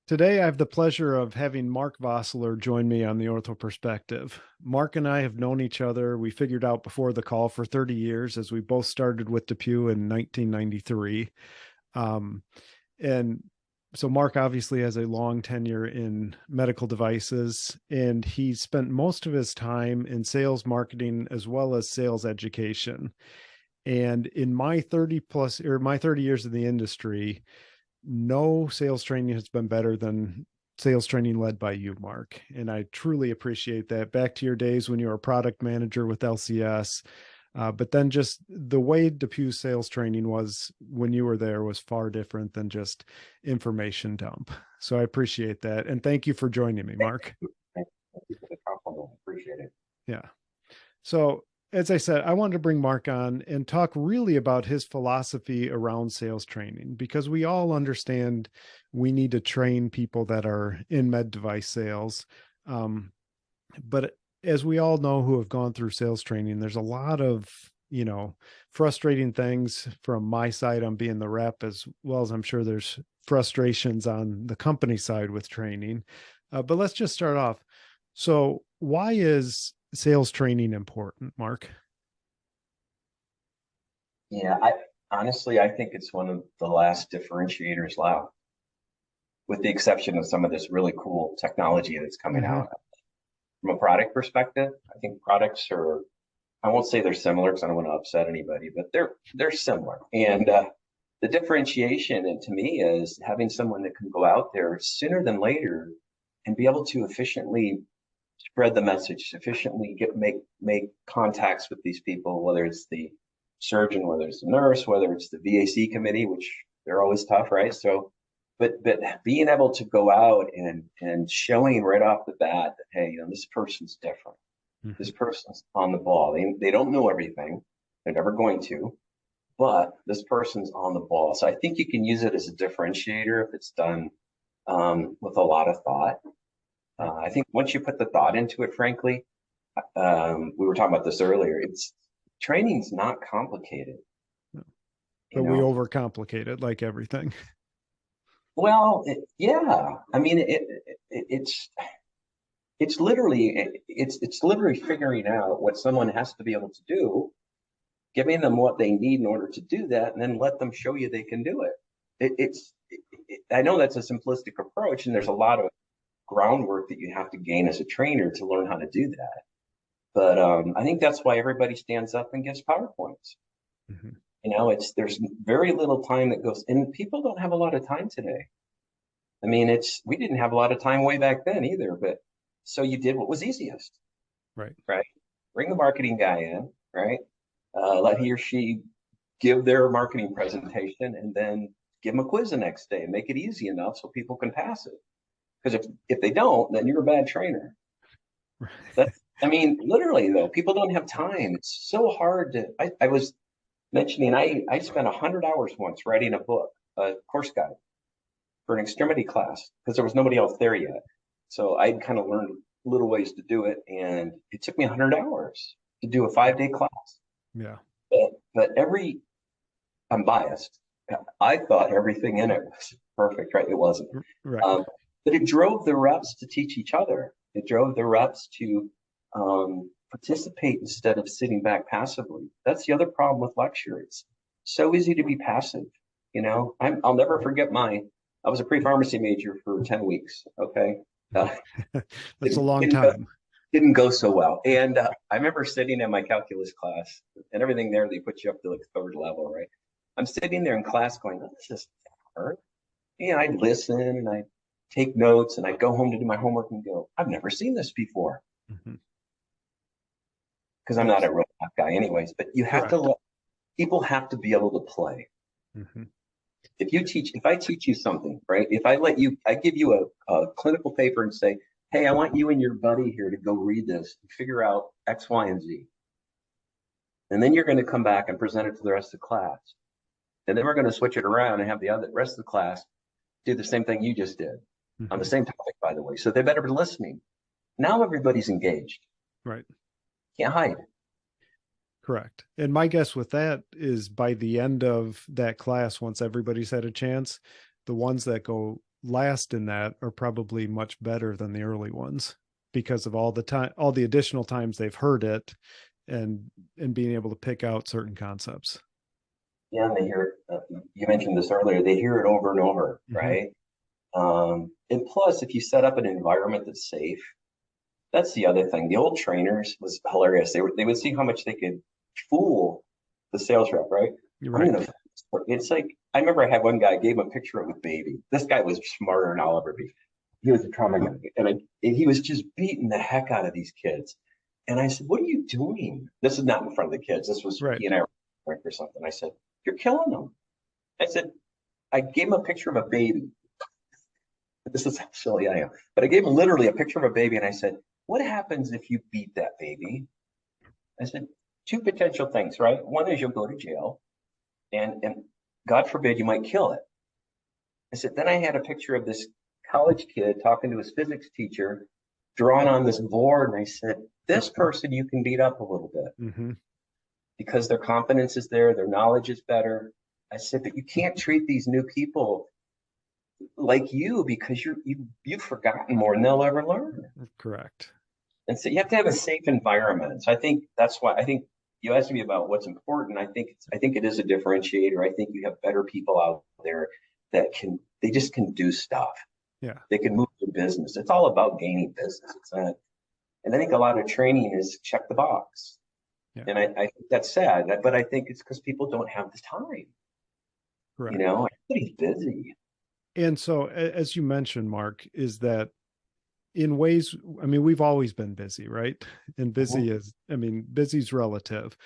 Today, I have the pleasure of having Marc Vosler join me on the Ortho Perspective. Marc and I have known each other, we figured out before the call, for 30 years, as we both started with DePuy in 1993. Um, and so Marc obviously has a long tenure in medical devices, and he spent most of his time in sales marketing as well as sales education. And in my 30 years in the industry, no sales training has been better than sales training led by you, Marc. And I truly appreciate that. Back to your days when you were a product manager with LCS. But then just the way DePuy sales training was when you were there was far different than just information dump. So I appreciate that. And thank you for joining me, Marc. Thank you for the compliment. Appreciate it. Yeah. So, as I said, I wanted to bring Marc on and talk really about his philosophy around sales training, because we all understand we need to train people that are in med device sales. But as we all know who have gone through sales training, there's a lot of, frustrating things from my side on being the rep, as well as I'm sure there's frustrations on the company side with training. But let's just start off. So, why is sales training important, Marc? Yeah, I honestly I think it's one of the last differentiators left, with the exception of some of this really cool technology that's coming Mm-hmm. out. From a product perspective, I think products are, I won't say they're similar because I don't want to upset anybody, but they're similar. And the differentiation, and to me, is having someone that can go out there sooner than later and be able to efficiently spread the message, sufficiently make contacts with these people, whether it's the surgeon, whether it's the nurse, whether it's the VAC committee, which they're always tough, right? So, but being able to go out and showing right off the bat that, hey, this person's different. Mm-hmm. This person's on the ball. They don't know everything. They're never going to, but this person's on the ball. So I think you can use it as a differentiator if it's done with a lot of thought. I think once you put the thought into it, frankly, we were talking about this earlier. It's training's not complicated, you But we know. overcomplicate it like everything. Well, yeah. I mean, it's literally it's literally figuring out what someone has to be able to do, giving them what they need in order to do that, and then let them show you they can do it. I know that's a simplistic approach, and there's a lot of groundwork that you have to gain as a trainer to learn how to do that. But I think that's why everybody stands up and gives PowerPoints. Mm-hmm. It's there's very little time that goes, and people don't have a lot of time today. I mean, we didn't have a lot of time way back then either, but so you did what was easiest, Right. right? Bring the marketing guy in, right? Let he or she give their marketing presentation, and then give them a quiz the next day and make it easy enough so people can pass it. Because if they don't, then you're a bad trainer. That's, I mean, literally though, people don't have time. It's so hard to. I was mentioning I spent 100 hours once writing a book, a course guide for an extremity class because there was nobody else there yet. So I'd kind of learned little ways to do it, and it took me 100 hours to do a 5 day class. Yeah. But I'm biased. I thought everything in it was perfect, right? It wasn't. Right. But it drove the reps to teach each other. It drove the reps to participate instead of sitting back passively. That's the other problem with lecture. It's so easy to be passive. I'll never forget I was a pre-pharmacy major for 10 weeks. Okay. That's a long didn't go, time. didn't go so well. And I remember sitting in my calculus class, and everything there, they put you up to like third level, right? I'm sitting there in class going, oh, this is hard. I'd listen and I'd take notes, and I'd go home to do my homework and go, I've never seen this before. Mm-hmm. Because I'm not a robot guy anyways, but you have to Correct. let people have to be able to play. Mm-hmm. If I teach you something, right? If I give you a clinical paper and say, hey, I want you and your buddy here to go read this and figure out X, Y, and Z. And then you're going to come back and present it to the rest of the class. And then we're going to switch it around and have the rest of the class do the same thing you just did on the Mm-hmm. same topic, by the way. So they better be listening. Now everybody's engaged. Right. Can't hide. Correct. And my guess with that is by the end of that class, once everybody's had a chance, the ones that go last in that are probably much better than the early ones because of all the time, all the additional times they've heard it, and being able to pick out certain concepts. Yeah, and they hear it. You mentioned this earlier. They hear it over and over, Mm-hmm. right? And plus, if you set up an environment that's safe, that's the other thing. The old trainers was hilarious. They would see how much they could fool the sales rep, right? You're I'm right. gonna. It's like I remember I had one guy, I gave him a picture of a baby. This guy was smarter than I'll ever be. He was a trauma guy, and he was just beating the heck out of these kids. And I said, "What are you doing?" This is not in front of the kids. This was he Right. and I were or something. I said, "You're killing them." I said, I gave him a picture of a baby. This is how silly I am. But I gave him literally a picture of a baby, and I said, "What happens if you beat that baby?" I said, two potential things, right? One is you'll go to jail, and God forbid you might kill it. I said, then I had a picture of this college kid talking to his physics teacher, drawn on this board, and I said, this person you can beat up a little bit Mm-hmm. because their confidence is there, their knowledge is better. I said, but you can't treat these new people like you because you've forgotten more than they'll ever learn. Correct. And so you have to have a safe environment. So I think that's why I think you asked me about what's important. I think it is a differentiator. I think you have better people out there that they just can do stuff. Yeah. They can move the business. It's all about gaining business. It's not, and I think a lot of training is check the box. Yeah. And I think that's sad, but I think it's because people don't have the time. You Correct. know, everybody's busy. And so, as you mentioned, Mark, is that in ways, I mean, we've always been busy, right? And busy Mhm. is, I mean, busy's relative,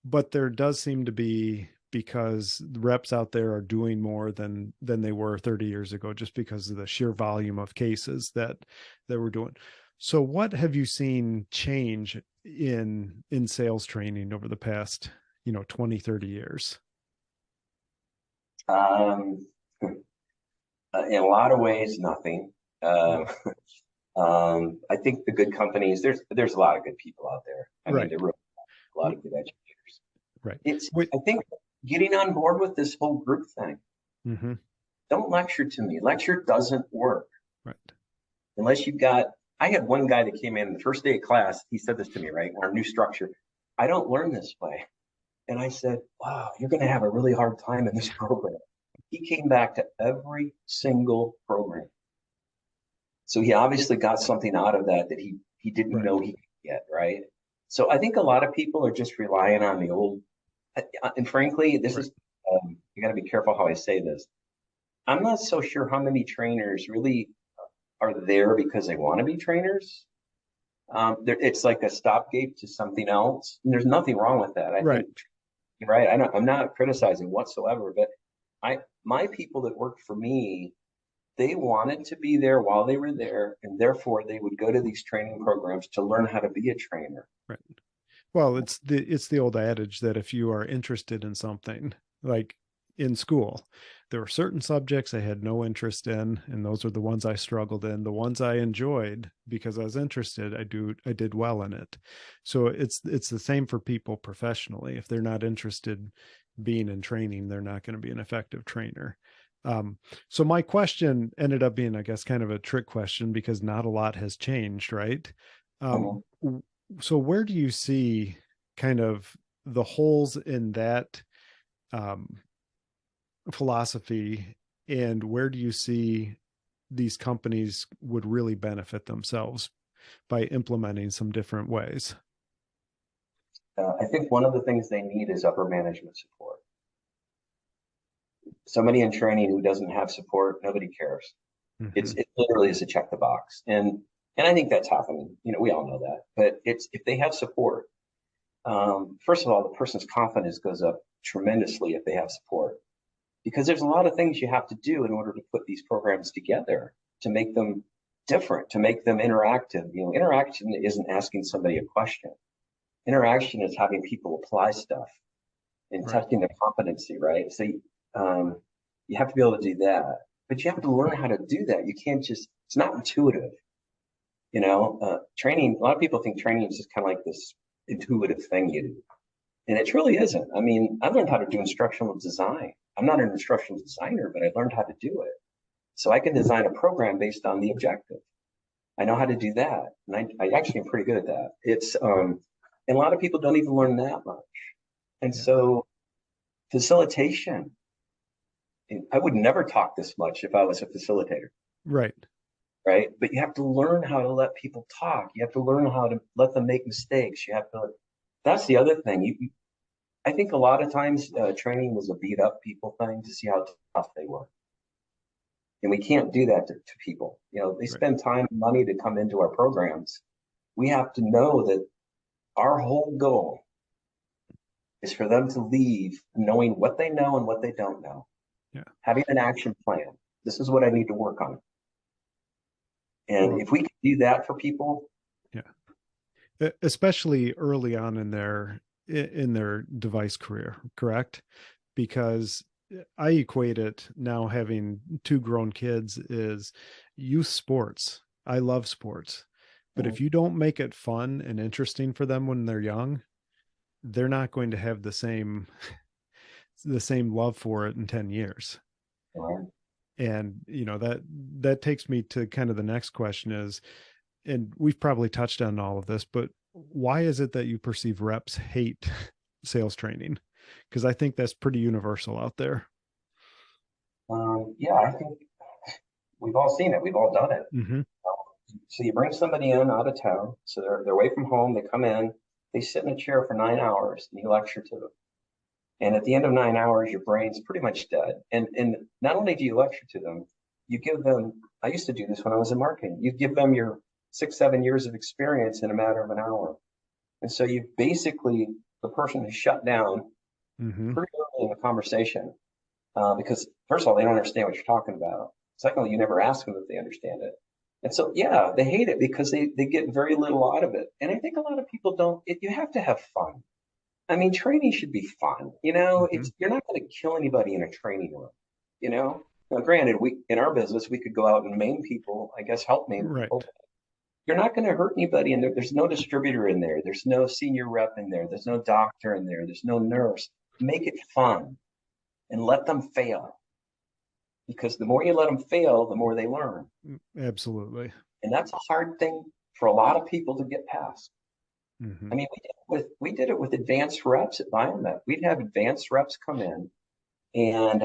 but there does seem to be, because reps out there are doing more than they were 30 years ago, just because of the sheer volume of cases that we're doing. So what have you seen change in sales training over the past, 20, 30 years? Um, in a lot of ways, nothing. Yeah. Um, I think the good companies, there's a lot of good people out there. I mean, Right. there are really a lot of good educators. Right. It's Wait. I think getting on board with this whole group thing. Mm-hmm. Don't lecture to me. Lecture doesn't work Right. unless you've got. I had one guy that came in the first day of class. He said this to me, right? Our new structure. I don't learn this way. And I said, wow, you're going to have a really hard time in this program. He came back to every single program. So he obviously got something out of that he didn't Right. know he could get, right? So I think a lot of people are just relying on the old, and frankly, this Right. is, you got to be careful how I say this. I'm not so sure how many trainers really are there because they want to be trainers. It's like a stopgate to something else. And there's nothing wrong with that. I Right. think, right? I'm not criticizing whatsoever, but my people that worked for me, they wanted to be there while they were there, and therefore they would go to these training programs to learn how to be a trainer. Right. Well, it's the old adage that if you are interested in something, like in school, there were certain subjects I had no interest in, and those are the ones I struggled in. The ones I enjoyed because I was interested, I did well in it. So it's the same for people professionally. If they're not interested being in training, they're not going to be an effective trainer. Um, so my question ended up being, I guess, kind of a trick question because not a lot has changed, right? Mhm. Um, so where do you see kind of the holes in that um, philosophy, and where do you see these companies would really benefit themselves by implementing some different ways? I think one of the things they need is upper management support. Somebody in training who doesn't have support, nobody cares. Mm-hmm. It literally is a check the box, and I think that's happening. You know, we all know that. But it's if they have support. First of all, the person's confidence goes up tremendously if they have support, because there's a lot of things you have to do in order to put these programs together to make them different, to make them interactive. You know, interaction isn't asking somebody a question. Interaction is having people apply stuff and Right. testing their competency, right? So um, you have to be able to do that, but you have to learn how to do that. You can't just, it's not intuitive. You know, training, a lot of people think training is just kind of like this intuitive thing you do. And it truly isn't. I mean, I learned how to do instructional design. I'm not an instructional designer, but I learned how to do it. So I can design a program based on the objective. I know how to do that. And I actually am pretty good at that. And a lot of people don't even learn that much. And Yeah. so facilitation, I would never talk this much if I was a facilitator, Right. right? But you have to learn how to let people talk. You have to learn how to let them make mistakes. That's the other thing. I think a lot of times training was a beat up people thing to see how tough they were. And we can't do that to people. They Right. spend time and money to come into our programs. We have to know that our whole goal is for them to leave knowing what they know and what they don't know, Yeah. having an action plan. This is what I need to work on. And Well, if we can do that for people, yeah. Especially early on in their device career, correct? Because I equate it now, having two grown kids, is youth sports. I love sports, but if you don't make it fun and interesting for them when they're young, they're not going to have the same love for it in 10 years. uh, And that takes me to kind of the next question is, and we've probably touched on all of this, but why is it that you perceive reps hate sales training? Because I think that's pretty universal out there. yeah, I think we've all seen it. We've all done it. Mm-hmm. So you bring somebody in out of town, so they're away from home. They come in, they sit in a chair for 9 hours, and you lecture to them. And at the end of 9 hours, your brain's pretty much dead. And not only do you lecture to them, you give them. I used to do this when I was in marketing. You give them your 6, 7 years of experience in a matter of an hour. And so you basically the person is shut down Mm-hmm. pretty early in the conversation because first of all, they don't understand what you're talking about. Secondly, you never ask them if they understand it. And so, yeah, they hate it because they get very little out of it. And I think a lot of people don't, you have to have fun. I mean, training should be fun. Mm-hmm. You're not going to kill anybody in a training room, you know? Now, granted, in our business, we could go out and maim people, I guess, help maim Right. people. You're not going to hurt anybody in there. There's no distributor in there. There's no senior rep in there. There's no doctor in there. There's no nurse. Make it fun and let them fail because the more you let them fail, the more they learn. Absolutely. And that's a hard thing for a lot of people to get past. Mm-hmm. I mean, we did it with advanced reps at Biomet. We'd have advanced reps come in, and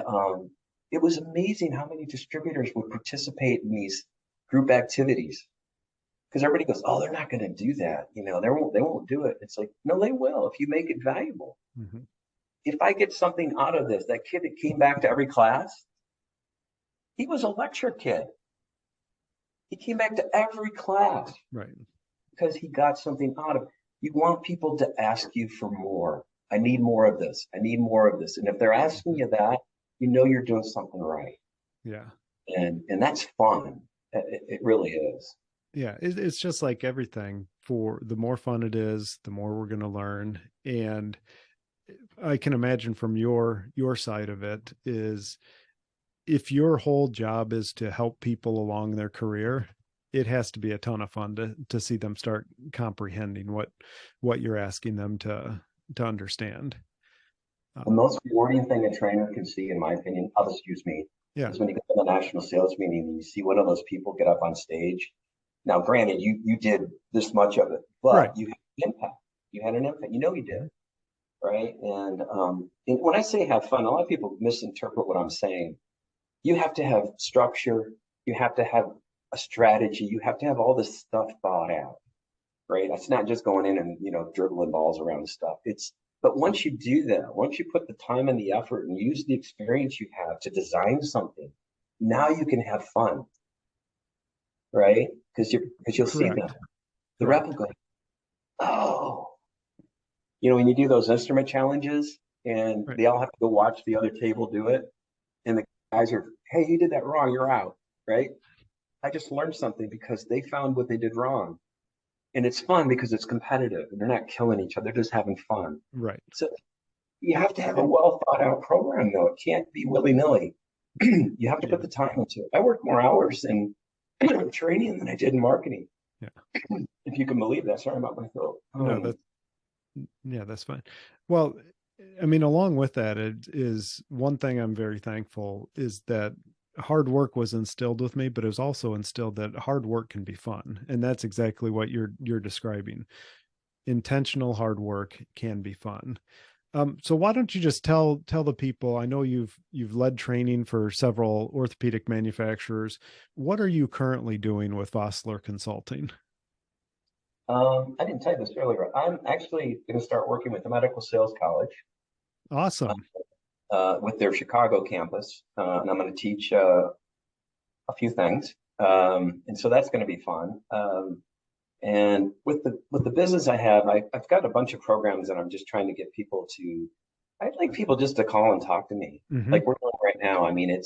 it was amazing how many distributors would participate in these group activities. Because everybody goes, "Oh, they're not going to do that. They won't do it." It's like, no, they will if you make it valuable. Mm-hmm. If I get something out of this, that kid that came back to every class, he was a lecture kid. He came back to every class Right. because he got something out of it. You want people to ask you for more. I need more of this. I need more of this. And if they're asking Mm-hmm. you that, you're doing something right. Yeah. And that's fun. It really is. Yeah. It's just like everything. For the more fun it is, the more we're going to learn. And I can imagine from your side of it is, if your whole job is to help people along their career, it has to be a ton of fun to see them start comprehending what you're asking them to understand. The Um, most rewarding thing a trainer can see, in my opinion, excuse me, yeah. is when you go to the national sales meeting and you see one of those people get up on stage. Now, granted, you did this much of it, Right. but you had an impact. You had an impact. You did, right? And when I say have fun, a lot of people misinterpret what I'm saying. You have to have structure. You have to have a strategy. You have to have all this stuff thought out, right? It's not just going in and dribbling balls around and stuff. But once you do that, once you put the time and the effort and use the experience you have to design something, now you can have fun, right? Because you'll see them. Correct. The rep Right. will go, oh, when you do those instrument challenges and Right. they all have to go watch the other table do it, and the guys are, hey, you did that wrong, you're out, right? I just learned something because they found what they did wrong. And it's fun because it's competitive and they're not killing each other, they're just having fun. Right. So you have to have a And well thought out program, though. It can't be willy nilly. You have to yeah. put the time into it. I worked more hours in training than I did in marketing, Yeah. if you can believe that. Sorry about my throat. No, that's fine. Well, I mean, along with that, it is one thing I'm very thankful is that hard work was instilled with me, but it was also instilled that hard work can be fun. And that's exactly what you're describing. Intentional hard work can be fun. So why don't you just tell the people? I know you've led training for several orthopedic manufacturers. What are you currently doing with Vosler Consulting? I didn't tell you this earlier. I'm actually going to start working with the Medical Sales College Awesome. with their Chicago campus, and I'm going to teach a few things. And so that's going to be fun. And with the business I have, I've got a bunch of programs that I'm just trying to get people to. I'd like people just to call and talk to me, Hmm. like we're doing right now. I mean,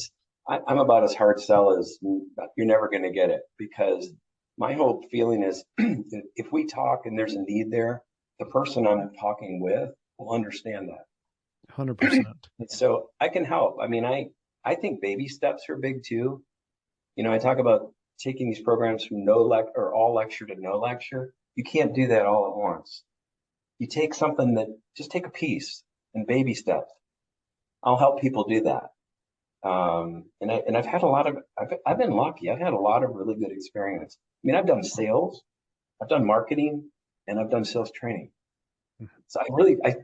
I'm about as hard sell as you're never going to get it, because my whole feeling is if we talk and there's a need there, the person I'm talking with will understand that. 100%. And so I can help. I mean, I think baby steps are big too. You know, I talk about taking these programs from no or all lecture to no lecture. You can't do that all at once. You take something that just take a piece and baby steps. I'll help people do that. And I've had a lot of I've been lucky. I've had a lot of really good experience. I mean, I've done sales, I've done marketing, and I've done sales training. So I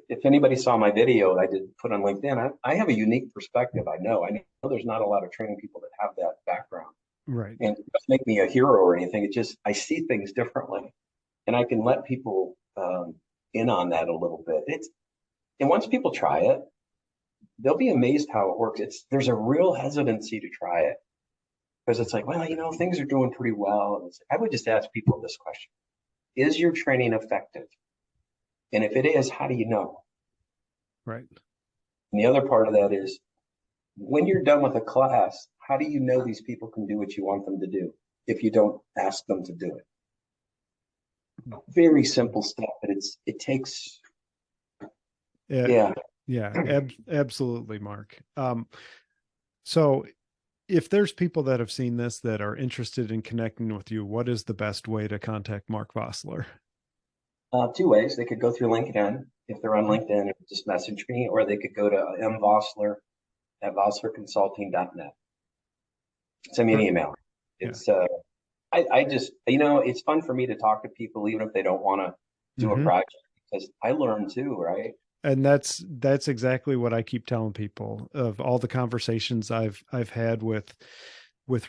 if anybody saw my video I did put on LinkedIn, I have a unique perspective. I know there's not a lot of training people that have that background. Right. And it doesn't make me a hero or anything. It just I see things differently, and I can let people in on that a little bit. It's and once people try it, they'll be amazed how it works. There's a real hesitancy to try it because it's like, well, you know, things are doing pretty well. And I would just ask people this question: is your training effective? And if it is, how do you know? Right. And the other part of that is when you're done with a class, how do you know these people can do what you want them to do if you don't ask them to do it? Very simple stuff, but it takes, Yeah. yeah. Yeah. Absolutely, Mark. So if there's people that have seen this that are interested in connecting with you, what is the best way to contact Marc Vosler? Two ways. They could go through LinkedIn. If they're on LinkedIn, and just message me, or they could go to mvosler at voslerconsulting.net. Send me an email. Yeah. It's I just you know it's fun for me to talk to people even if they don't want to do a Hmm. project, because I learn too, right? And that's exactly what I keep telling people of all the conversations I've had with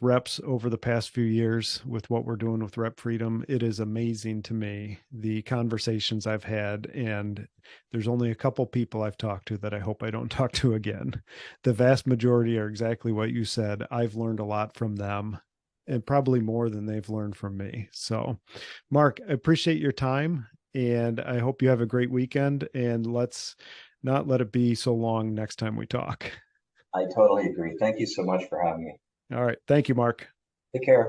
reps over the past few years with what we're doing with Rep Freedom. It is amazing to me the conversations I've had, and there's only a couple people I've talked to that I hope I don't talk to again. The vast majority are exactly what you said. I've learned a lot from them, and probably more than they've learned from me. So, Mark, I appreciate your time, and I hope you have a great weekend, and let's not let it be so long next time we talk. I totally agree. Thank you so much for having me. All right. Thank you, Mark. Take care.